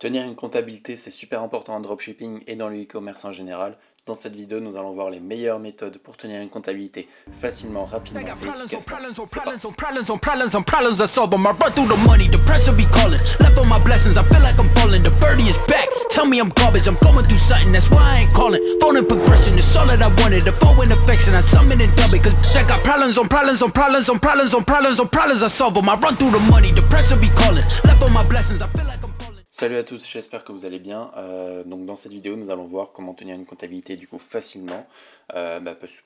Tenir une comptabilité, c'est super important en dropshipping et dans le e-commerce en général. Dans cette vidéo, nous allons voir les meilleures méthodes pour tenir une comptabilité facilement, rapidement et efficacement. C'est parti. Problems I solve them. I run through the money, the pressure be calling. Left on my blessings, I feel like I'm falling. The birdie is back. Tell me I'm garbage, I'm going through something, that's why I ain't calling. Phone and progression is all that I wanted. The phone in affection, I summon and dub it. Cause I got problems on problems on problems on problems on problems on problems I solve them. I run through the money, the pressure be calling. Left on my blessings, I feel like I'm falling. Salut à tous, j'espère que vous allez bien. Donc dans cette vidéo, nous allons voir comment tenir une comptabilité du coup facilement,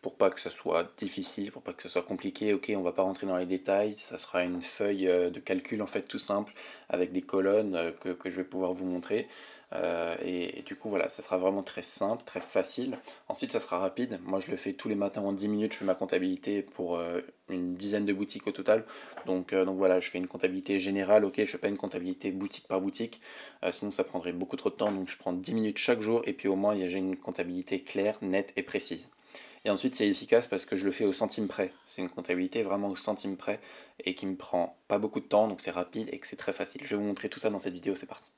pour pas que ce soit difficile, pour pas que ce soit compliqué. Ok, on va pas rentrer dans les détails, ça sera une feuille de calcul en fait tout simple avec des colonnes que je vais pouvoir vous montrer. Et du coup voilà, ça sera vraiment très simple, très facile. Ensuite ça sera rapide, moi je le fais tous les matins en 10 minutes, je fais ma comptabilité pour une dizaine de boutiques au total. Donc voilà, je fais une comptabilité générale, ok, je fais pas une comptabilité boutique par boutique, sinon ça prendrait beaucoup trop de temps, donc je prends 10 minutes chaque jour et puis au moins j'ai une comptabilité claire, nette et précise. Et ensuite c'est efficace parce que je le fais au centime près, c'est une comptabilité vraiment au centime près et qui me prend pas beaucoup de temps, donc c'est rapide et que c'est très facile. Je vais vous montrer tout ça dans cette vidéo, c'est parti.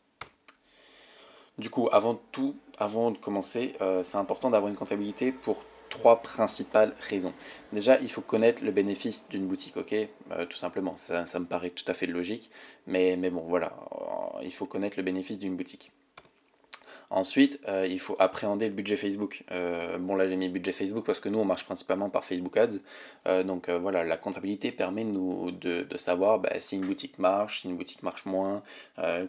Du coup, avant de commencer, c'est important d'avoir une comptabilité pour trois principales raisons. Déjà, il faut connaître le bénéfice d'une boutique, ok? Tout simplement, ça me paraît tout à fait logique, mais bon, voilà, il faut connaître le bénéfice d'une boutique. Ensuite, il faut appréhender le budget Facebook. Bon, là j'ai mis budget Facebook parce que nous on marche principalement par Facebook Ads. Voilà, la comptabilité permet de savoir si une boutique marche, si une boutique marche moins,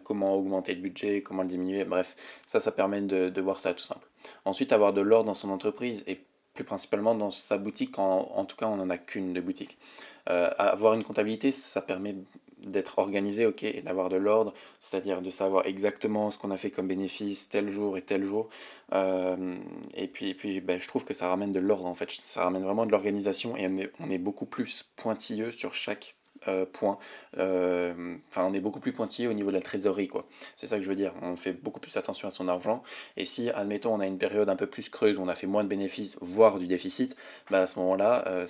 comment augmenter le budget, comment le diminuer, bref, ça permet de voir ça tout simple. Ensuite, avoir de l'ordre dans son entreprise et plus principalement dans sa boutique, en tout cas on n'en a qu'une de boutique. Avoir une comptabilité, ça permet d'être organisé, ok, et d'avoir de l'ordre, c'est-à-dire de savoir exactement ce qu'on a fait comme bénéfice tel jour et tel jour. Je trouve que ça ramène de l'ordre en fait, ça ramène vraiment de l'organisation et on est beaucoup plus pointilleux sur chaque point. On est beaucoup plus pointilleux au niveau de la trésorerie, quoi. C'est ça que je veux dire. On fait beaucoup plus attention à son argent. Et si, admettons, on a une période un peu plus creuse où on a fait moins de bénéfices, voire du déficit, à ce moment-là,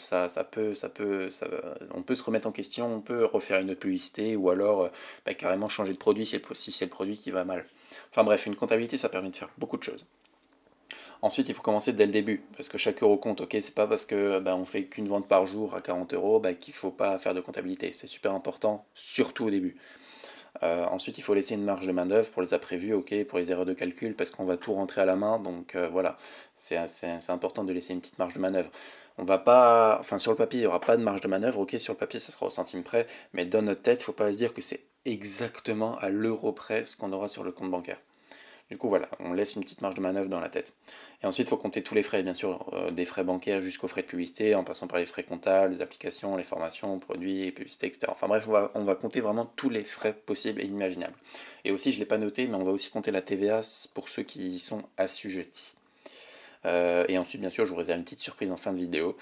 on peut se remettre en question, on peut refaire une autre publicité ou alors carrément changer de produit si c'est le produit qui va mal. Enfin bref, une comptabilité, ça permet de faire beaucoup de choses. Ensuite, il faut commencer dès le début, parce que chaque euro compte, ok? C'est pas parce que on fait qu'une vente par jour à 40 euros qu'il faut pas faire de comptabilité. C'est super important, surtout au début. Ensuite, il faut laisser une marge de main-d'œuvre pour les imprévus, ok, pour les erreurs de calcul, parce qu'on va tout rentrer à la main, donc voilà, c'est important de laisser une petite marge de manœuvre. On va pas, enfin sur le papier, il n'y aura pas de marge de manœuvre, ok, sur le papier, ça sera au centime près, mais dans notre tête, il ne faut pas se dire que c'est exactement à l'euro près ce qu'on aura sur le compte bancaire. Du coup, voilà, on laisse une petite marge de manœuvre dans la tête. Et ensuite, il faut compter tous les frais, bien sûr, des frais bancaires jusqu'aux frais de publicité, en passant par les frais comptables, les applications, les formations, produits, publicité, etc. Enfin bref, on va compter vraiment tous les frais possibles et imaginables. Et aussi, je ne l'ai pas noté, mais on va aussi compter la TVA pour ceux qui y sont assujettis. Et ensuite, bien sûr, je vous réserve une petite surprise en fin de vidéo.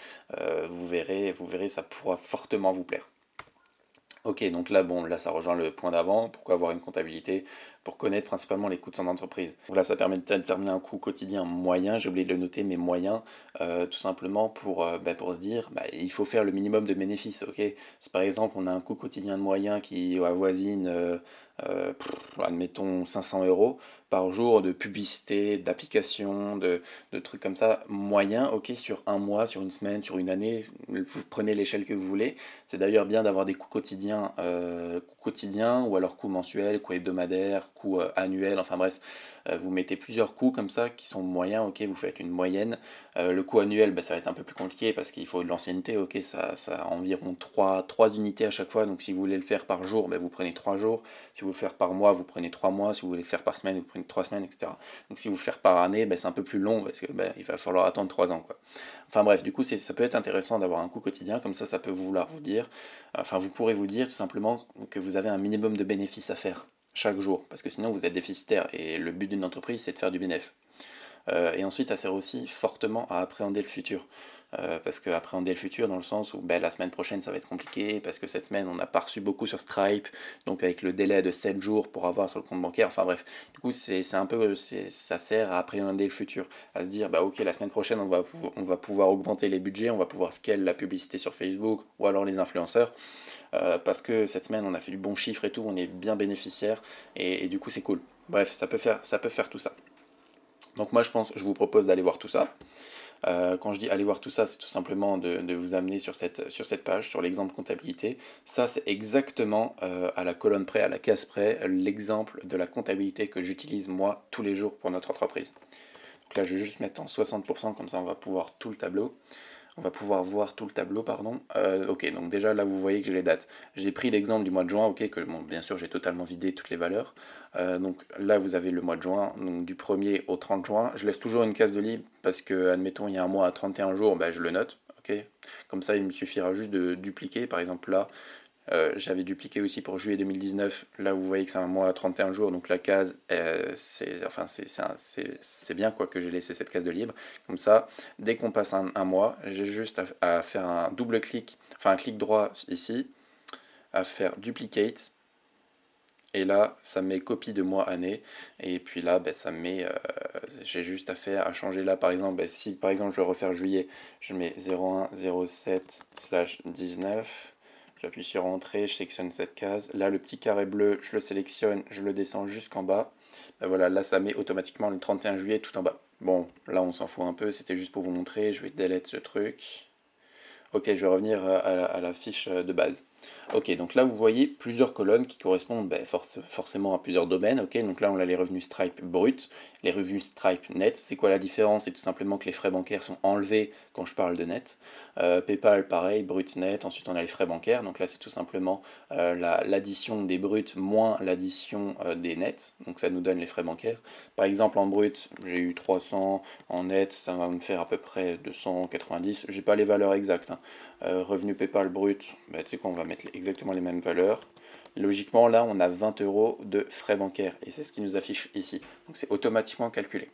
Vous verrez, ça pourra fortement vous plaire. Ok, donc là, bon, là, ça rejoint le point d'avant. Pourquoi avoir une comptabilité? Pour connaître principalement les coûts de son entreprise. Donc là, ça permet de déterminer un coût quotidien moyen, j'ai oublié de le noter, mais moyen, tout simplement pour se dire, il faut faire le minimum de bénéfices, ok? Si par exemple, on a un coût quotidien moyen qui avoisine, admettons, 500 euros par jour de publicité, d'application, de trucs comme ça, moyen, ok, sur un mois, sur une semaine, sur une année, vous prenez l'échelle que vous voulez. C'est d'ailleurs bien d'avoir des coûts quotidiens ou alors coûts mensuels, coûts hebdomadaires, coûts annuels, enfin bref, vous mettez plusieurs coûts comme ça qui sont moyens, ok, vous faites une moyenne. Le coût annuel, ça va être un peu plus compliqué parce qu'il faut de l'ancienneté, ok, ça a environ 3 unités à chaque fois, donc si vous voulez le faire par jour, vous prenez 3 jours, si vous voulez le faire par mois, vous prenez 3 mois, si vous voulez le faire par semaine, vous prenez 3 semaines, etc. Donc si vous le faites par année, c'est un peu plus long parce que il va falloir attendre 3 ans, quoi. Enfin bref, du coup, ça peut être intéressant d'avoir un coût quotidien, comme ça peut vouloir vous dire, vous pourrez vous dire tout simplement que vous avez un minimum de bénéfices à faire chaque jour, parce que sinon vous êtes déficitaire, et le but d'une entreprise c'est de faire du bénéfice. Et ensuite, ça sert aussi fortement à appréhender le futur. Parce que appréhender le futur dans le sens où ben, la semaine prochaine ça va être compliqué, parce que cette semaine on n'a pas reçu beaucoup sur Stripe, donc avec le délai de 7 jours pour avoir sur le compte bancaire, enfin bref, du coup c'est un peu, ça sert à appréhender le futur, à se dire bah ok la semaine prochaine on va pouvoir augmenter les budgets, on va pouvoir scale la publicité sur Facebook ou alors les influenceurs, parce que cette semaine on a fait du bon chiffre et tout, on est bien bénéficiaire et du coup c'est cool. Bref, ça peut faire tout ça. Donc moi je vous propose d'aller voir tout ça. Quand je dis aller voir tout ça, c'est tout simplement de vous amener sur cette page, sur l'exemple comptabilité. Ça, c'est exactement à la colonne près, à la case près, l'exemple de la comptabilité que j'utilise moi tous les jours pour notre entreprise. Donc là, je vais juste mettre en 60%, comme ça on va pouvoir tout le tableau. On va pouvoir voir tout le tableau, pardon. Ok, donc déjà là vous voyez que j'ai les dates. J'ai pris l'exemple du mois de juin, ok, que bon, bien sûr j'ai totalement vidé toutes les valeurs. Donc là vous avez le mois de juin, donc du 1er au 30 juin. Je laisse toujours une case de libre parce que, admettons, il y a un mois à 31 jours, ben, je le note, ok. Comme ça il me suffira juste de dupliquer, par exemple là, j'avais dupliqué aussi pour juillet 2019. Là, vous voyez que c'est un mois à 31 jours, donc la case, c'est bien quoi que j'ai laissé cette case de libre. Comme ça, dès qu'on passe un mois, j'ai juste à faire un double clic, enfin un clic droit ici, à faire duplicate. Et là, ça met copie de mois année. Et puis là, ben, ça met, j'ai juste à changer là, par exemple, ben, si par exemple je veux refaire juillet, je mets 0107/19. J'appuie sur Entrée, je sélectionne cette case. Là, le petit carré bleu, je le sélectionne, je le descends jusqu'en bas. Ben voilà, là, ça met automatiquement le 31 juillet tout en bas. Bon, là, on s'en fout un peu, c'était juste pour vous montrer. Je vais delete ce truc. Ok, je vais revenir à la fiche de base. Ok, donc là vous voyez plusieurs colonnes qui correspondent ben, forcément à plusieurs domaines. Ok, donc là on a les revenus Stripe bruts, les revenus Stripe net. C'est quoi la différence? C'est tout simplement que les frais bancaires sont enlevés quand je parle de net. PayPal pareil, brut net. Ensuite on a les frais bancaires. Donc là c'est tout simplement l'addition des bruts moins l'addition des nets. Donc ça nous donne les frais bancaires. Par exemple en brut j'ai eu 300, en net ça va me faire à peu près 290. J'ai pas les valeurs exactes, hein. Revenu PayPal brut, bah, tu sais quoi, on va mettre exactement les mêmes valeurs. Logiquement, là, on a 20 euros de frais bancaires et c'est ce qui nous affiche ici. Donc c'est automatiquement calculé.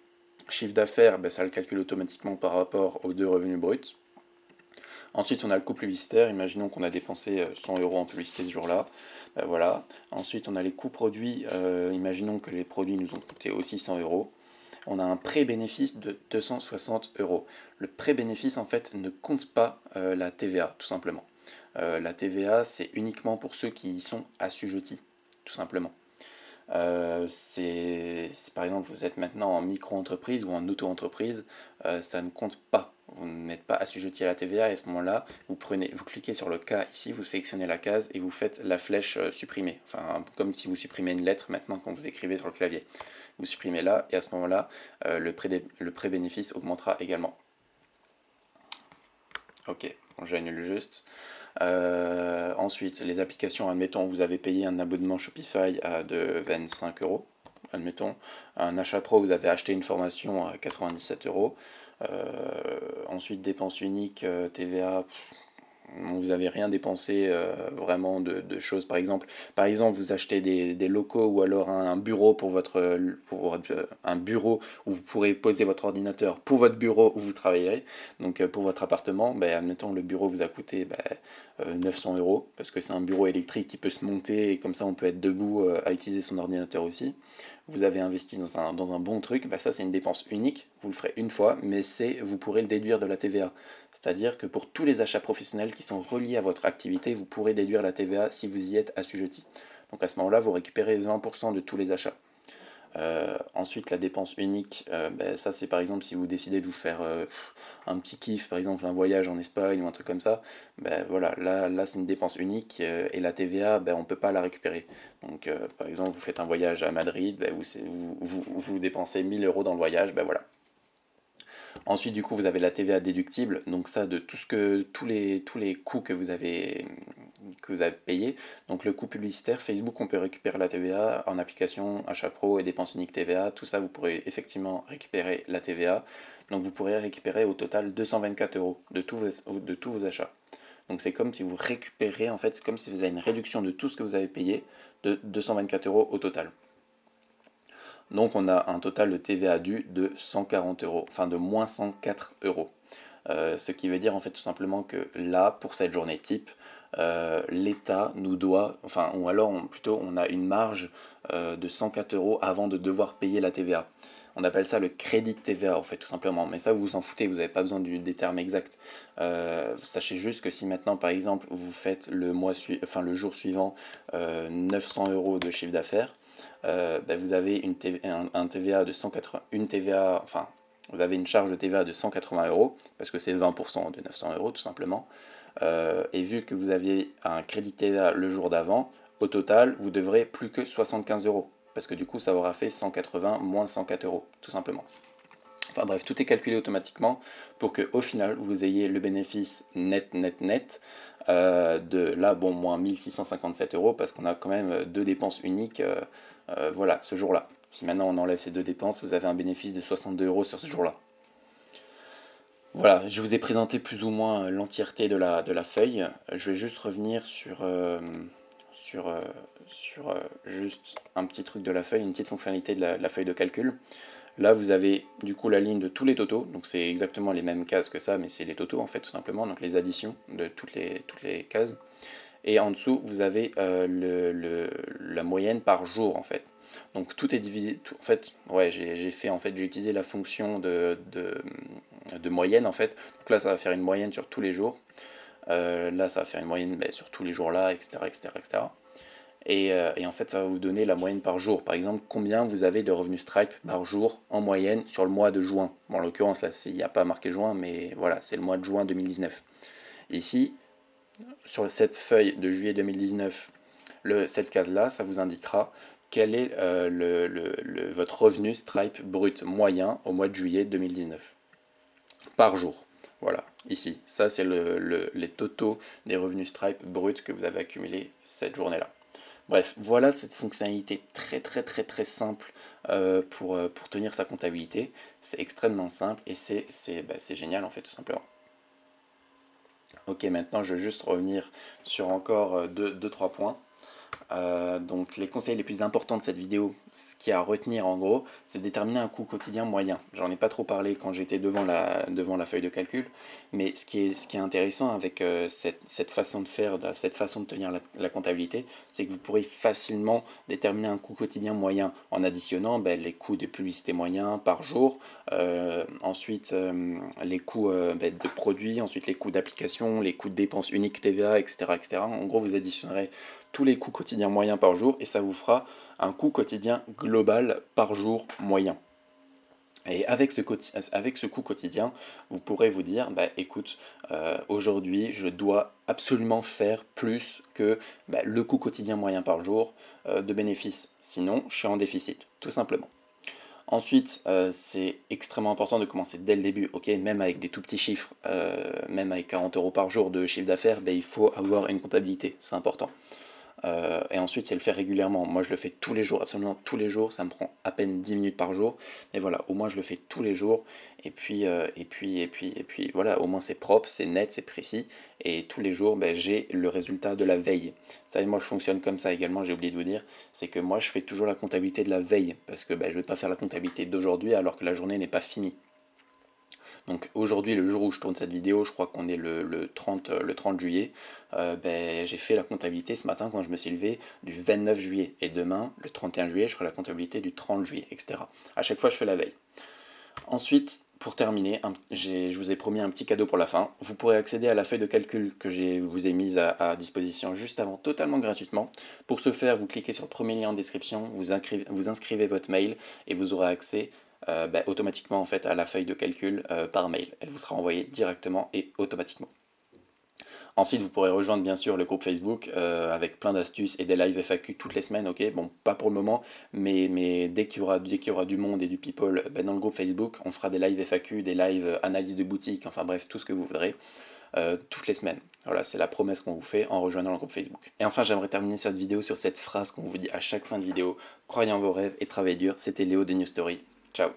Chiffre d'affaires, bah, ça le calcule automatiquement par rapport aux deux revenus bruts. Ensuite, on a le coût publicitaire. Imaginons qu'on a dépensé 100 euros en publicité ce jour-là. Voilà. Ensuite, on a les coûts produits. Imaginons que les produits nous ont coûté aussi 100 euros. On a un pré-bénéfice de 260 euros. Le pré-bénéfice, en fait, ne compte pas la TVA, tout simplement. La TVA, c'est uniquement pour ceux qui y sont assujettis, tout simplement. Par exemple, vous êtes maintenant en micro-entreprise ou en auto-entreprise, ça ne compte pas. Vous n'êtes pas assujetti à la TVA et à ce moment-là, vous cliquez sur le cas ici, vous sélectionnez la case et vous faites la flèche supprimer. Enfin, comme si vous supprimez une lettre maintenant quand vous écrivez sur le clavier. Vous supprimez là et à ce moment-là, le pré-bénéfice augmentera également. Ok, j'annule juste. Ensuite, les applications, admettons, vous avez payé un abonnement Shopify de 25 euros. Admettons, un achat pro, vous avez acheté une formation à 97 euros. Ensuite, dépenses uniques, TVA, vous n'avez rien dépensé vraiment de choses. Par exemple, vous achetez des locaux ou alors un bureau un bureau où vous pourrez poser votre ordinateur pour votre bureau où vous travaillerez. Donc pour votre appartement, admettons le bureau vous a coûté 900 euros parce que c'est un bureau électrique qui peut se monter et comme ça on peut être debout à utiliser son ordinateur aussi. Vous avez investi dans un bon truc, ça c'est une dépense unique, vous le ferez une fois, mais vous pourrez le déduire de la TVA. C'est-à-dire que pour tous les achats professionnels qui sont reliés à votre activité, vous pourrez déduire la TVA si vous y êtes assujetti. Donc à ce moment-là, vous récupérez 20% de tous les achats. Ensuite, la dépense unique, ça c'est par exemple si vous décidez de vous faire un petit kiff, par exemple un voyage en Espagne ou un truc comme ça, voilà, là c'est une dépense unique et la TVA, on ne peut pas la récupérer. Donc par exemple, vous faites un voyage à Madrid, vous dépensez 1000 euros dans le voyage, voilà. Ensuite, du coup, vous avez la TVA déductible, donc ça de tous les coûts que vous avez payés. Donc le coût publicitaire, Facebook, on peut récupérer la TVA en application, achat pro et dépenses uniques TVA. Tout ça, vous pourrez effectivement récupérer la TVA. Donc vous pourrez récupérer au total 224 euros de tous vos achats. Donc c'est comme si vous récupérez, en fait, c'est comme si vous avez une réduction de tout ce que vous avez payé de 224 euros au total. Donc on a un total de TVA dû de 140 euros, enfin de moins 104 euros. Ce qui veut dire en fait tout simplement que là, pour cette journée type, l'État nous doit, enfin, ou alors plutôt on a une marge de 104 euros avant de devoir payer la TVA. On appelle ça le crédit de TVA en fait tout simplement, mais ça vous vous en foutez, vous n'avez pas besoin des termes exacts. Sachez juste que si maintenant par exemple vous faites le jour suivant 900 euros de chiffre d'affaires, vous avez un TVA de 180, une TVA, enfin vous avez une charge de TVA de 180 euros, parce que c'est 20% de 900 euros tout simplement. Et vu que vous aviez un crédit TVA le jour d'avant, au total, vous devrez plus que 75 euros, parce que du coup, ça aura fait 180 moins 104 euros, tout simplement. Enfin bref, tout est calculé automatiquement pour que au final, vous ayez le bénéfice net de là, bon, moins 1657 euros, parce qu'on a quand même deux dépenses uniques, voilà, ce jour-là. Si maintenant on enlève ces deux dépenses, vous avez un bénéfice de 62 euros sur ce jour-là. Voilà, je vous ai présenté plus ou moins l'entièreté de la feuille. Je vais juste revenir sur juste un petit truc de la feuille, une petite fonctionnalité de la feuille de calcul. Là, vous avez du coup la ligne de tous les totaux, donc c'est exactement les mêmes cases que ça, mais c'est les totaux en fait tout simplement, donc les additions de toutes les cases. Et en dessous, vous avez la moyenne par jour en fait. Donc tout est divisé, en fait, ouais, j'ai utilisé la fonction de moyenne en fait. Donc là, ça va faire une moyenne sur tous les jours. Là, ça va faire une moyenne sur tous les jours là, etc., etc., etc. Et en fait, ça va vous donner la moyenne par jour. Par exemple, combien vous avez de revenus Stripe par jour en moyenne sur le mois de juin. Bon, en l'occurrence, là, il n'y a pas marqué juin, mais voilà, c'est le mois de juin 2019. Ici, sur cette feuille de juillet 2019, cette case-là, ça vous indiquera quel est votre revenu Stripe brut moyen au mois de juillet 2019 par jour. Voilà, ici, ça c'est les totaux des revenus Stripe bruts que vous avez accumulés cette journée-là. Bref, voilà cette fonctionnalité très simple pour tenir sa comptabilité. C'est extrêmement simple et c'est génial en fait tout simplement. Ok, maintenant je vais juste revenir sur encore 2-3 points. Donc les conseils les plus importants de cette vidéo, ce qu'il y a à retenir en gros, c'est déterminer un coût quotidien moyen. J'en ai pas trop parlé quand j'étais devant la feuille de calcul, mais ce qui est intéressant avec cette façon de faire, cette façon de tenir la comptabilité, c'est que vous pourrez facilement déterminer un coût quotidien moyen en additionnant les coûts de publicité moyens par jour, ensuite les coûts de produits, ensuite les coûts d'application, les coûts de dépenses uniques TVA, etc., etc. En gros, vous additionnerez tous les coûts quotidiens moyens par jour et ça vous fera un coût quotidien global par jour moyen. Et avec ce coût quotidien, vous pourrez vous dire, écoute, aujourd'hui je dois absolument faire plus que le coût quotidien moyen par jour de bénéfices. Sinon, je suis en déficit, tout simplement. Ensuite, c'est extrêmement important de commencer dès le début, ok, même avec des tout petits chiffres, même avec 40 euros par jour de chiffre d'affaires, il faut avoir une comptabilité, c'est important. Et ensuite, c'est le faire régulièrement. Moi, je le fais tous les jours, absolument tous les jours. Ça me prend à peine 10 minutes par jour. Et voilà, au moins, je le fais tous les jours. Et puis voilà, au moins, c'est propre, c'est net, c'est précis. Et tous les jours, j'ai le résultat de la veille. Vous savez, moi, je fonctionne comme ça également, j'ai oublié de vous dire. C'est que moi, je fais toujours la comptabilité de la veille. Parce que je ne vais pas faire la comptabilité d'aujourd'hui alors que la journée n'est pas finie. Donc aujourd'hui, le jour où je tourne cette vidéo, je crois qu'on est le 30 juillet, j'ai fait la comptabilité ce matin quand je me suis levé du 29 juillet. Et demain, le 31 juillet, je ferai la comptabilité du 30 juillet, etc. À chaque fois, je fais la veille. Ensuite, pour terminer, je vous ai promis un petit cadeau pour la fin. Vous pourrez accéder à la feuille de calcul que je vous ai mise à disposition juste avant, totalement gratuitement. Pour ce faire, vous cliquez sur le premier lien en description, vous inscrivez votre mail et vous aurez accès automatiquement en fait à la feuille de calcul par mail. Elle vous sera envoyée directement et automatiquement. Ensuite, vous pourrez rejoindre bien sûr le groupe Facebook avec plein d'astuces et des lives FAQ toutes les semaines, ok. Bon, pas pour le moment, mais dès qu'il y aura du monde et du people dans le groupe Facebook, on fera des lives FAQ, des lives analyse de boutique, enfin bref, tout ce que vous voudrez. Toutes les semaines. Voilà, c'est la promesse qu'on vous fait en rejoignant le groupe Facebook. Et enfin, j'aimerais terminer cette vidéo sur cette phrase qu'on vous dit à chaque fin de vidéo. Croyez en vos rêves et travaillez dur. C'était Léo de New Story. Ciao.